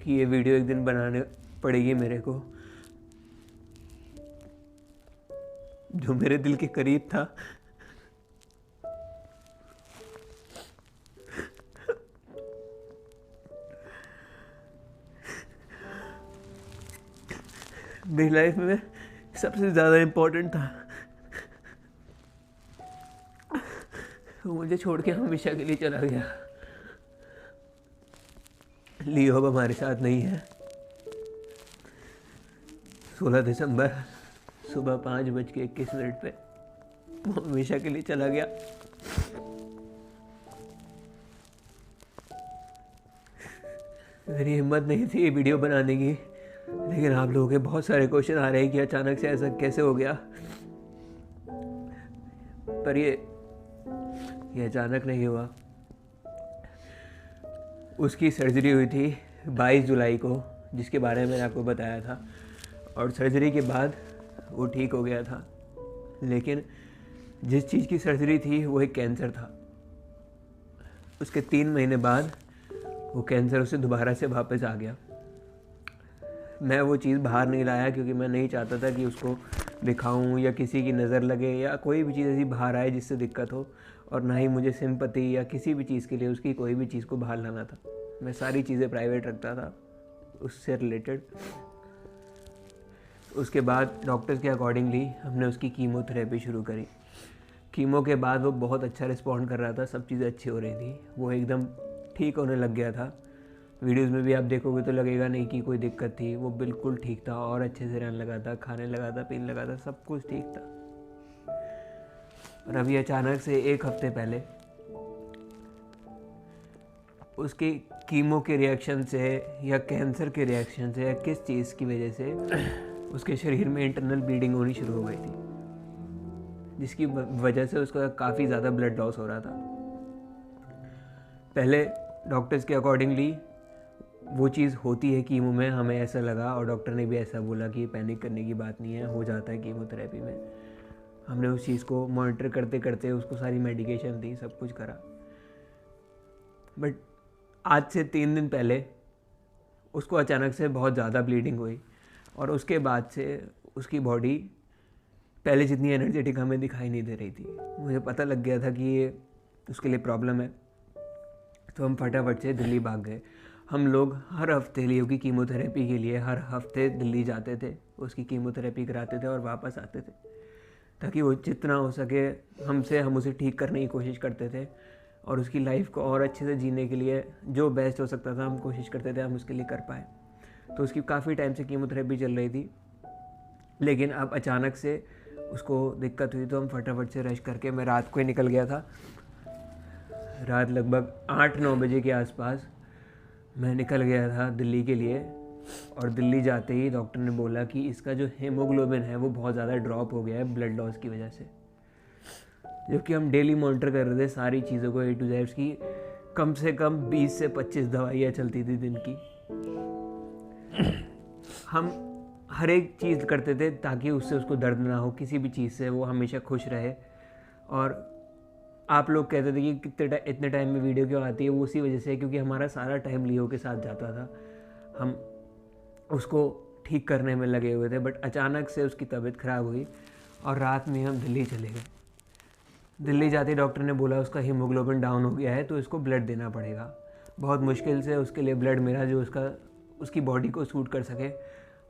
कि ये वीडियो एक दिन बनाने पड़ेगी मेरे को, जो मेरे दिल के करीब था। मेरी लाइफ में सबसे ज़्यादा इम्पोर्टेंट था। वो मुझे छोड़ के हमेशा के लिए चला गया। लियो अब हमारे साथ नहीं है। 16 दिसंबर सुबह 5:21 पे वो हमेशा के लिए चला गया। मेरी हिम्मत नहीं थी ये वीडियो बनाने की, लेकिन आप लोगों के बहुत सारे क्वेश्चन आ रहे हैं कि अचानक से ऐसा कैसे हो गया। पर ये अचानक नहीं हुआ। उसकी सर्जरी हुई थी 22 जुलाई को, जिसके बारे में मैंने आपको बताया था, और सर्जरी के बाद वो ठीक हो गया था। लेकिन जिस चीज़ की सर्जरी थी वो एक कैंसर था। उसके 3 महीने बाद वो कैंसर उसे दोबारा से वापस आ गया। मैं वो चीज़ बाहर नहीं लाया क्योंकि मैं नहीं चाहता था कि उसको दिखाऊं या किसी की नज़र लगे या कोई भी चीज़ ऐसी बाहर आए जिससे दिक्कत हो, और ना ही मुझे सिंपैथी या किसी भी चीज़ के लिए उसकी कोई भी चीज़ को बाहर लाना था। मैं सारी चीज़ें प्राइवेट रखता था उससे रिलेटेड। उसके बाद डॉक्टर्स के अकॉर्डिंगली हमने उसकी कीमोथेरेपी शुरू करी। कीमो के बाद वो बहुत अच्छा रिस्पॉन्ड कर रहा था, सब चीज़ें अच्छी हो रही थी, वो एकदम ठीक होने लग गया था। वीडियोस में भी आप देखोगे तो लगेगा नहीं कि कोई दिक्कत थी, वो बिल्कुल ठीक था और अच्छे से रहने लगा था, खाने लगा था, पीने लगा था, सब कुछ ठीक था। और अभी अचानक से 1 हफ्ते पहले उसके कीमो के रिएक्शन से या कैंसर के रिएक्शन से या किस चीज़ की वजह से उसके शरीर में इंटरनल ब्लीडिंग होनी शुरू हो गई थी, जिसकी वजह से उसका काफ़ी ज़्यादा ब्लड लॉस हो रहा था। पहले डॉक्टर्स के अकॉर्डिंगली वो चीज़ होती है कीमो में, हमें ऐसा लगा, और डॉक्टर ने भी ऐसा बोला कि पैनिक करने की बात नहीं है, हो जाता है कीमोथेरेपी में। हमने उस चीज़ को मॉनिटर करते करते उसको सारी मेडिकेशन दी, सब कुछ करा। बट आज से 3 दिन पहले उसको अचानक से बहुत ज़्यादा ब्लीडिंग हुई, और उसके बाद से उसकी बॉडी पहले जितनी एनर्जेटिक हमें दिखाई नहीं दे रही थी। मुझे पता लग गया था कि ये उसके लिए प्रॉब्लम है, तो हम फटाफट से दिल्ली भाग गए। हम लोग हर हफ्ते लियो की कीमोथेरेपी के लिए हर हफ्ते दिल्ली जाते थे, उसकी कीमोथेरेपी कराते थे और वापस आते थे, ताकि वो जितना हो सके हम उसे ठीक करने की कोशिश करते थे, और उसकी लाइफ को और अच्छे से जीने के लिए जो बेस्ट हो सकता था हम कोशिश करते थे हम उसके लिए कर पाए। तो उसकी काफ़ी टाइम से कीमोथेरेपी चल रही थी, लेकिन अब अचानक से उसको दिक्कत हुई, तो हम फटाफट से रश करके, मैं रात को ही निकल गया था। रात लगभग 8-9 बजे के आसपास मैं निकल गया था दिल्ली के लिए, और दिल्ली जाते ही डॉक्टर ने बोला कि इसका जो हीमोग्लोबिन है वो बहुत ज़्यादा ड्रॉप हो गया है ब्लड लॉस की वजह से। जबकि हम डेली मॉनिटर कर रहे थे सारी चीज़ों को, A to Z की कम से कम 20 से 25 दवाइयाँ चलती थी दिन की। हम हर एक चीज़ करते थे ताकि उससे उसको दर्द ना हो, किसी भी चीज़ से वो हमेशा खुश रहे। और आप लोग कहते थे कि इतने टाइम में वीडियो क्यों आती है, वो उसी वजह से है क्योंकि हमारा सारा टाइम लियो के साथ जाता था, हम उसको ठीक करने में लगे हुए थे। बट अचानक से उसकी तबीयत ख़राब हुई और रात में हम दिल्ली चले गए। दिल्ली जाते डॉक्टर ने बोला उसका हीमोग्लोबिन डाउन हो गया है, तो इसको ब्लड देना पड़ेगा। बहुत मुश्किल से उसके लिए ब्लड मिला जो उसकी बॉडी को सूट कर सके,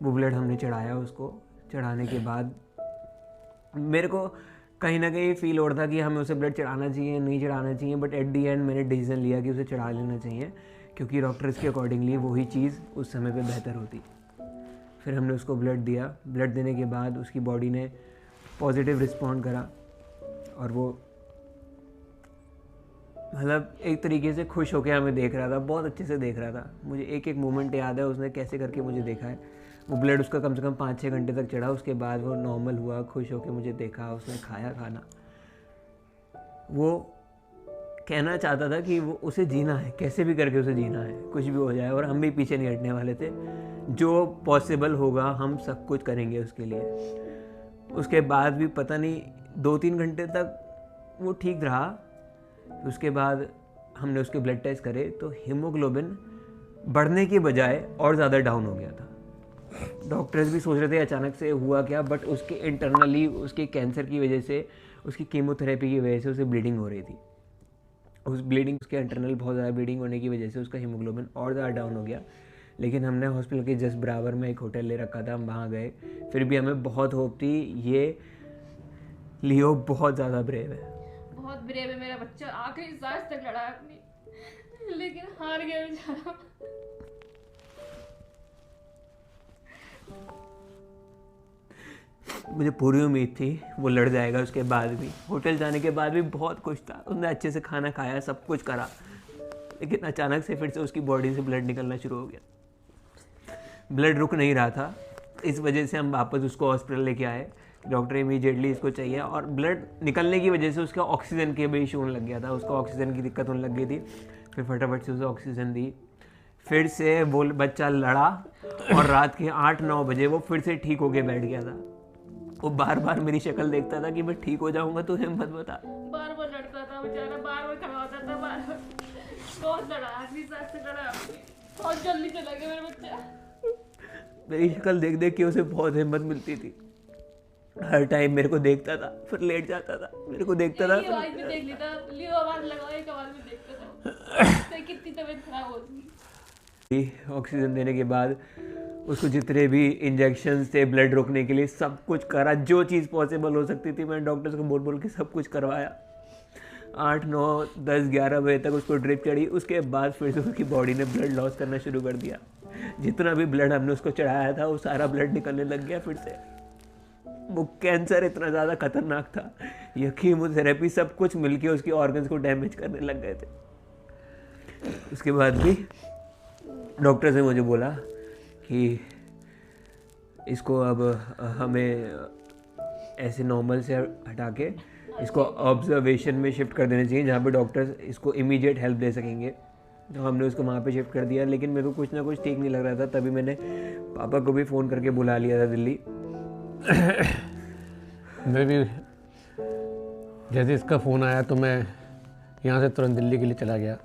वो ब्लड हमने चढ़ाया। उसको चढ़ाने के बाद मेरे को कहीं ना कहीं फील हो रहा था कि हमें उसे ब्लड चढ़ाना चाहिए नहीं चढ़ाना चाहिए, बट एट दी एंड मैंने डिसीजन लिया कि उसे चढ़ा लेना चाहिए, क्योंकि डॉक्टर्स के अकॉर्डिंगली वही चीज़ उस समय पे बेहतर होती। फिर हमने उसको ब्लड दिया। ब्लड देने के बाद उसकी बॉडी ने पॉजिटिव रिस्पॉन्ड करा, और वो मतलब एक तरीके से खुश होकर हमें देख रहा था, बहुत अच्छे से देख रहा था। मुझे एक एक मोमेंट याद है उसने कैसे करके मुझे देखा है। वो ब्लड उसका कम से कम 5-6 घंटे तक चढ़ा, उसके बाद वो नॉर्मल हुआ, खुश होकर मुझे देखा, उसने खाया खाना। वो कहना चाहता था कि वो उसे जीना है, कैसे भी करके उसे जीना है, कुछ भी हो जाए, और हम भी पीछे नहीं हटने वाले थे। जो पॉसिबल होगा हम सब कुछ करेंगे उसके लिए। उसके बाद भी पता नहीं 2-3 घंटे तक वो ठीक रहा। उसके बाद हमने उसके ब्लड टेस्ट करे तो हीमोग्लोबिन बढ़ने की बजाय और ज़्यादा डाउन हो गया था। डॉक्टर्स भी सोच रहे थे अचानक से हुआ क्या, बट उसके इंटरनली उसके कैंसर की वजह से, उसकी कीमोथेरेपी की वजह से उसे ब्लीडिंग हो रही थी। उस ब्लीडिंग, उसके इंटरनल बहुत ज़्यादा ब्लीडिंग होने की वजह से उसका हीमोग्लोबिन और ज़्यादा डाउन हो गया। लेकिन हमने हॉस्पिटल के जस्ट बराबर में एक होटल ले रखा था, हम वहाँ गए। फिर भी हमें बहुत होप थी, ये लियो बहुत ज़्यादा ब्रेव है, बहुत ब्रेव है मेरा बच्चा, आखिरी सांस तक लड़ा अपनी, लेकिन हार गया बेचारा। मुझे पूरी उम्मीद थी वो लड़ जाएगा। उसके बाद भी, होटल जाने के बाद भी बहुत कुछ था, उसने अच्छे से खाना खाया, सब कुछ करा, लेकिन अचानक से फिर से उसकी बॉडी से ब्लड निकलना शुरू हो गया। ब्लड रुक नहीं रहा था, इस वजह से हम वापस उसको हॉस्पिटल लेके आए। डॉक्टर इमीडिएटली इसको चाहिए, और ब्लड निकलने की वजह से उसका ऑक्सीजन के भी इशू होने लग गया था, उसको ऑक्सीजन की दिक्कत होने लग गई थी। फिर फटाफट से उसे ऑक्सीजन दी, फिर से वो बच्चा लड़ा, और रात के 8-9 बजे वो फिर से ठीक होके बैठ गया था। वो बार बार मेरी शक्ल देखता था कि मैं ठीक हो जाऊंगा, तो हिम्मत बता। बार बार लड़ता था बेचारा, बार बार खड़ा होता था, बार बार बहुत लड़ा, आखिरी सांस तक लड़ा अपनी। बहुत जल्दी चला गया मेरा बच्चा। मेरी शक्ल देख देख के उसे बहुत हिम्मत मिलती थी। हर टाइम मेरे को देखता था, फिर लेट जाता था, मेरे को देखता था। आवाज भी देख लेता, लियो आवाज लगाओ, एक आवाज में देखता था तो कितनी तबीयत खराब होती। ऑक्सीजन देने के बाद उसको जितने भी इंजेक्शंस थे ब्लड रोकने के लिए, सब कुछ करा, जो चीज़ पॉसिबल हो सकती थी मैंने डॉक्टर्स को बोल बोल के सब कुछ करवाया। 8, 9, 10, 11 बजे तक उसको ड्रिप चढ़ी। उसके बाद फिर से उसकी बॉडी ने ब्लड लॉस करना शुरू कर दिया। जितना भी ब्लड हमने उसको चढ़ाया था, वो सारा ब्लड निकलने लग गया फिर से। वो कैंसर इतना ज़्यादा खतरनाक था, ये कीमोथेरेपी सब कुछ मिलके उसकी ऑर्गन्स को डैमेज करने लग गए थे। उसके बाद भी डॉक्टर ने मुझे बोला कि इसको अब हमें ऐसे नॉर्मल से हटा के इसको ऑब्जर्वेशन में शिफ्ट कर देना चाहिए, जहाँ पे डॉक्टर्स इसको इमीडिएट हेल्प दे सकेंगे। तो हमने उसको वहाँ पे शिफ्ट कर दिया, लेकिन मेरे को कुछ ना कुछ ठीक नहीं लग रहा था। तभी मैंने पापा को भी फ़ोन करके बुला लिया था दिल्ली। मैं भी जैसे इसका फ़ोन आया तो मैं यहाँ से तुरंत दिल्ली के लिए चला गया,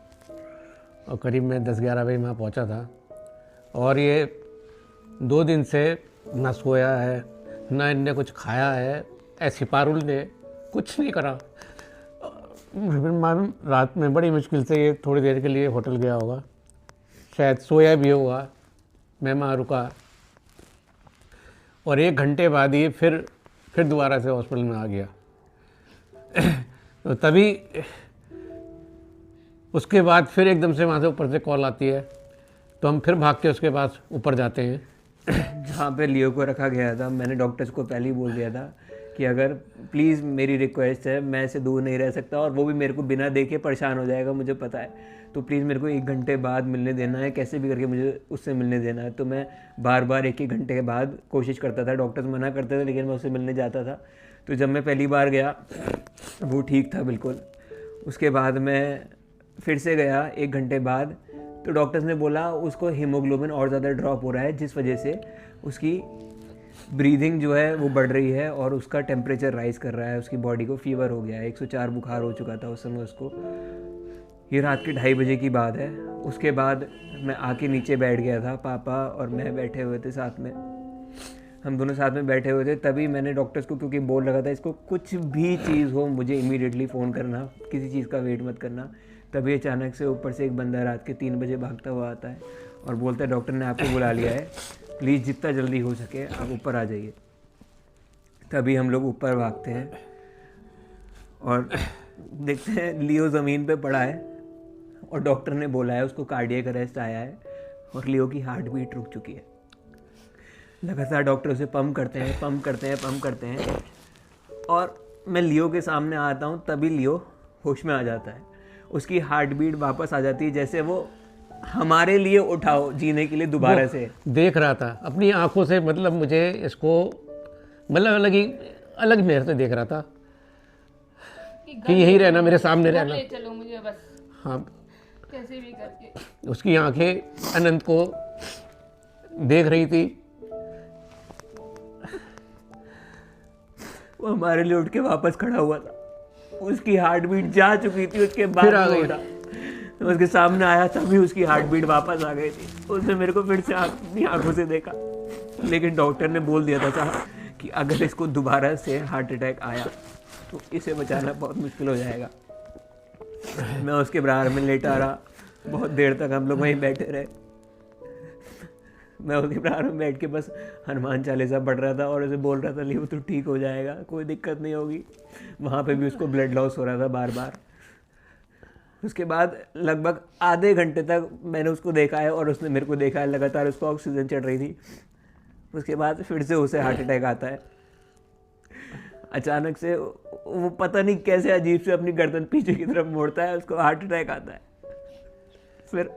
और करीब मैं 10-11 बजे वहाँ पहुँचा था। और ये 2 दिन से ना सोया है, ना इनने कुछ खाया है, ऐसी पारुल ने कुछ नहीं करा। मैं रात में बड़ी मुश्किल से ये थोड़ी देर के लिए होटल गया होगा, शायद सोया भी होगा। मैं वहाँ रुका, और 1 घंटे बाद ही फिर दोबारा से हॉस्पिटल में आ गया। तो तभी उसके बाद फिर एकदम से वहाँ से ऊपर से कॉल आती है, तो हम फिर भाग के उसके पास ऊपर जाते हैं। जहाँ पे लियो को रखा गया था, मैंने डॉक्टर्स को पहले ही बोल दिया था कि अगर प्लीज़ मेरी रिक्वेस्ट है, मैं ऐसे दूर नहीं रह सकता, और वो भी मेरे को बिना देखे परेशान हो जाएगा, मुझे पता है। तो प्लीज़ मेरे को 1 घंटे बाद मिलने देना है, कैसे भी करके मुझे उससे मिलने देना है। तो मैं बार बार 1-1 घंटे के बाद कोशिश करता था, डॉक्टर्स मना करते थे, लेकिन मैं उससे मिलने जाता था। तो जब मैं पहली बार गया, वो ठीक था बिल्कुल। उसके बाद मैं फिर से गया 1 घंटे बाद, तो डॉक्टर्स ने बोला उसको हीमोग्लोबिन और ज़्यादा ड्रॉप हो रहा है, जिस वजह से उसकी ब्रीदिंग जो है वो बढ़ रही है, और उसका टेम्परेचर राइज़ कर रहा है, उसकी बॉडी को फीवर हो गया है, 104 बुखार हो चुका था उस समय उसको। ये रात के 2:30 बजे की बात है। उसके बाद मैं आके नीचे बैठ गया था, पापा और मैं बैठे हुए थे साथ में, हम दोनों साथ में बैठे हुए थे। तभी मैंने डॉक्टर्स को, क्योंकि बोल रखा था इसको कुछ भी चीज़ हो मुझे इमीडिएटली फ़ोन करना, किसी चीज़ का वेट मत करना। तभी अचानक से ऊपर से एक बंदा रात के 3 बजे भागता हुआ आता है और बोलता है डॉक्टर ने आपको बुला लिया है, प्लीज़ जितना जल्दी हो सके आप ऊपर आ जाइए। तभी हम लोग ऊपर भागते हैं और देखते हैं लियो ज़मीन पे पड़ा है, और डॉक्टर ने बोला है उसको कार्डियक अरेस्ट आया है, और लियो की हार्ट बीट रुक चुकी है। लगातार डॉक्टर उसे पंप करते हैं, और मैं लियो के सामने आता हूँ, तभी लियो होश में आ जाता है। उसकी हार्ट बीट वापस आ जाती है, जैसे वो हमारे लिए उठाओ जीने के लिए दोबारा से देख रहा था अपनी आंखों से। मतलब मुझे इसको मतलब अलग नज़र से देख रहा था कि यही रहना, मेरे सामने रहना, चलो मुझे बस, हाँ, कैसे भी करके। उसकी आंखें अनंत को देख रही थी। वो हमारे लिए उठ के वापस खड़ा हुआ था, उसकी हार्ट बीट जा चुकी थी, उसके बाद फिर आ वो गई। उठा। उसके सामने आया तभी उसकी हार्ट बीट वापस आ गई थी। उसने मेरे को फिर से अपनी आंखों से देखा, लेकिन डॉक्टर ने बोल दिया था साहब कि अगर इसको दोबारा से हार्ट अटैक आया तो इसे बचाना बहुत मुश्किल हो जाएगा। मैं उसके बराबर में लेटा रहा, बहुत देर तक हम लोग वहीं बैठे रहे। मैं उसके बराबर में बैठ के बस हनुमान चालीसा पढ़ रहा था और उसे बोल रहा था लियो तो ठीक हो जाएगा, कोई दिक्कत नहीं होगी। वहाँ पे भी उसको ब्लड लॉस हो रहा था बार बार। उसके बाद लगभग आधे घंटे तक मैंने उसको देखा है और उसने मेरे को देखा है, लगातार उसको ऑक्सीजन चढ़ रही थी। उसके बाद फिर से उसे हार्ट अटैक आता है। अचानक से वो पता नहीं कैसे अजीब से अपनी गर्दन पीछे की तरफ मोड़ता है, उसको हार्ट अटैक आता है। फिर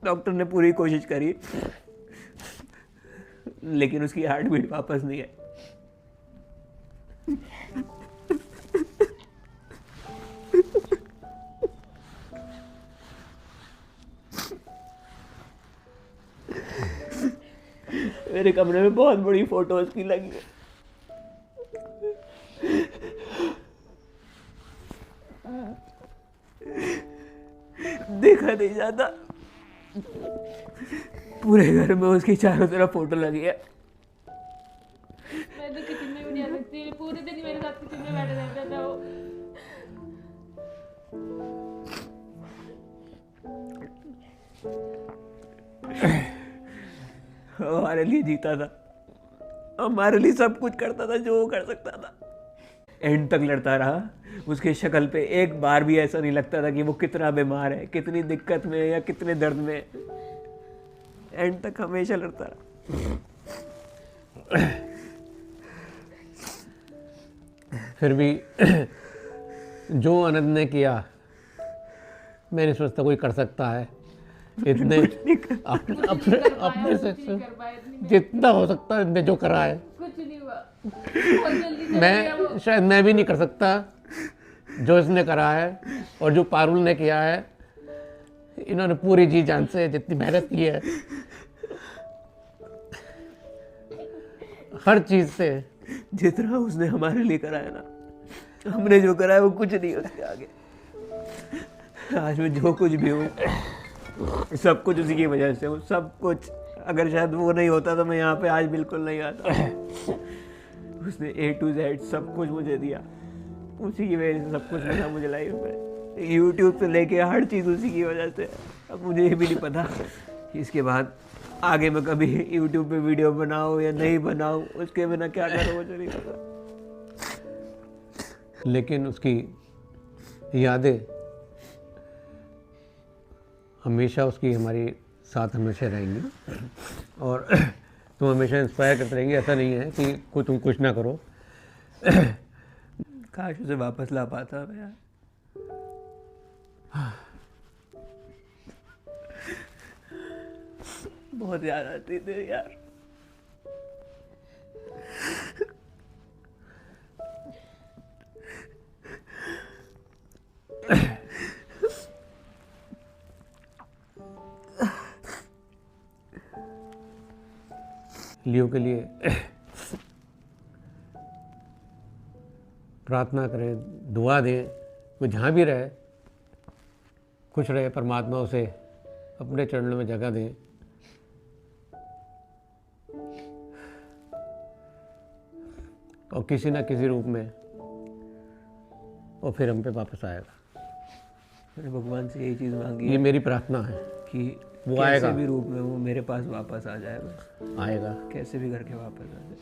डॉक्टर ने पूरी कोशिश करी, लेकिन उसकी हार्ट बीट वापस नहीं है। मेरे कमरे में बहुत बड़ी फोटोज की लगी है। देखा नहीं जाता, पूरे घर में उसकी चारों तरफ फोटो लगी है। मैं तो किचन में भी नहीं आ सकती, पूरे दिन मेरे साथ किचन में बैठा रहता था वो। हमारे लिए जीता था, हमारे लिए सब कुछ करता था जो वो कर सकता था। एंड तक लड़ता रहा। उसके शक्ल पे एक बार भी ऐसा नहीं लगता था कि वो कितना बीमार है, कितनी दिक्कत में है या कितने दर्द में है। एंड तक हमेशा लड़ता रहा। फिर भी जो आनंद ने किया मैं नहीं सोचता कोई कर सकता है। इतने अपने से जितना हो सकता है इतने जो करा है, कुछ नहीं हुआ, बहुत जल्दी चला गया वो। मैं शायद मैं भी नहीं कर सकता जो इसने करा है और जो पारुल ने किया है। इन्होंने पूरी जी जान से जितनी मेहनत की है, हर चीज से, जितना उसने हमारे लिए करा है ना, हमने जो करा है वो कुछ नहीं है उसके आगे। आज मैं जो कुछ भी हूँ सब कुछ उसी की वजह से हूँ, सब कुछ। अगर शायद वो नहीं होता तो मैं यहाँ पे आज बिल्कुल नहीं आता। उसने A to Z सब कुछ मुझे दिया, उसी की वजह से सब कुछ मिला मुझे लाइफ में। यूट्यूब से लेके हर चीज़ उसी की वजह से। अब मुझे ये भी नहीं पता कि इसके बाद आगे मैं कभी यूट्यूब पे वीडियो बनाऊँ या नहीं बनाऊँ, उसके बिना क्या करूँ मुझे नहीं पता। लेकिन उसकी यादें हमेशा उसकी हमारी साथ हमेशा रहेंगी और तुम हमेशा इंस्पायर करते रहेंगे। ऐसा नहीं है कि तुम कुछ ना करो। काश उसे वापस ला पाता मैं यार। बहुत याद आती थी यार। लियो के लिए प्रार्थना करें, दुआ दें। वो जहाँ भी रहे खुश रहे, परमात्मा उसे अपने चरणों में जगह दें। और किसी ना किसी रूप में वो फिर हम पे वापस आएगा। मैंने भगवान से यही चीज़ मांगी ये मेरी प्रार्थना है कि वो कैसे आएगा, भी रूप में वो मेरे पास वापस आ जाए, बस आएगा। कैसे भी करके वापस आ जाए।